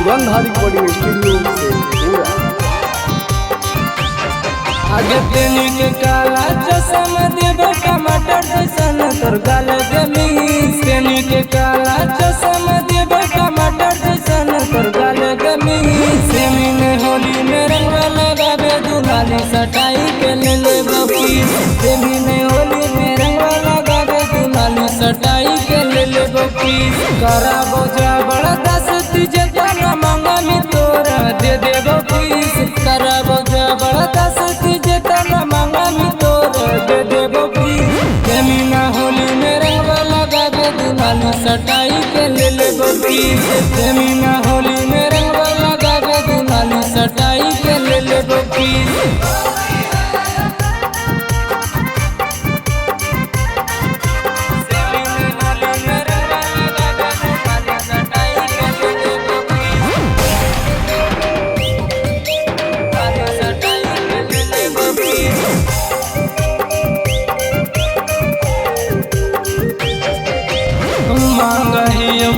Sugandha recording studio से पूरा। आगे तेनी के काला चश्मा देबो टमाटर जैसन तोर गाल गमीस। तेनी के काला चश्मा देबो टमाटर जैसन तोर गाल गमीस। सेमी में होली में रंग लगावे दुनाली सटाई के ले बकीस। सेमी में होली में रंग लगावे दुनाली सटाई के ले बकीस। कराबो जा बड़ा दस तुझे तना मांगा में तोरा दे देबो पीस। कराबो जा बड़ा दस तुझे तना मांगा में तोरा दे देबो पीस। जमीना होली में रंग लगावे दुनाली सटाई के ले बकीस। जमीना होली में रंग लगावे दुनाली सटाई के ले बकीस।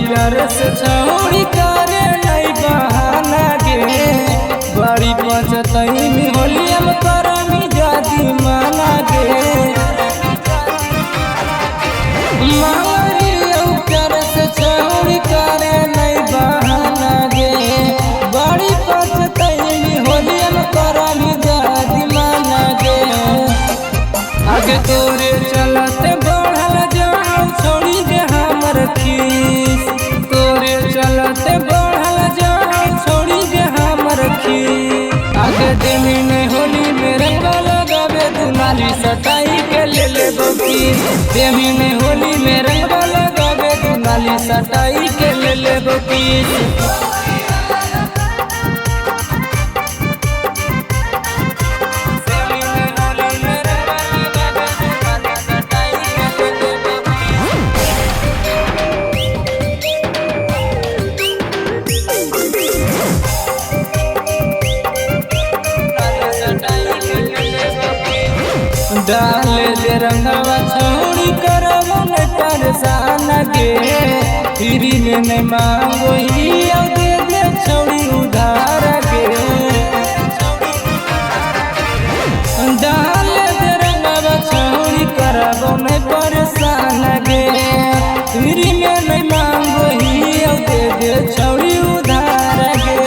प्यार से छौड़ी करे नहीं बहाना गे। बड़ी पचतई में होली हम करमी जाती माना गे। प्यार से छौड़ी करे नहीं बहाना गे। बड़ी पचतई में होली हम करमी जाती माना गे। आगे तोरे चलते बढ़ल जाओ छोड़ी दे हमर खीस। तोरे चलते बढ़ल जाओ छोड़ी दे हमर खीस। आगे देमी में होली में रंग लगावे दुनाली सटाई के ले बकीस। देमी में होली में रंग लगावे दुनाली सटाई के ले बकीस। डाले दे रंगवा छोड़ी करवा में परेशान गे। फ्री में नहीं मांगो ही दे दे छोड़ी उधार गे। डाले दे रंगवा छोड़ी करवा में परेशान गे। फ्री में नहीं मांगो ही दे दे छोड़ी उधार गे।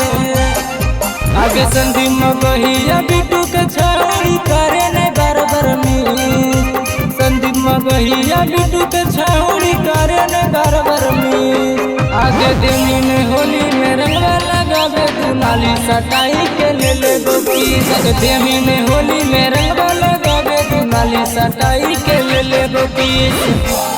आगे संधि मगहिया बिटू के छोड़ी करे नहीं बरबर में। संदीप मगहिया बिटू के छौड़ी करे न बरबर में। आगे देमी में होली में रंग लगावे दुनाली सटाई के ले बकीस। आगे देमी में होली में रंग लगावे दुनाली सटाई के ले बकीस।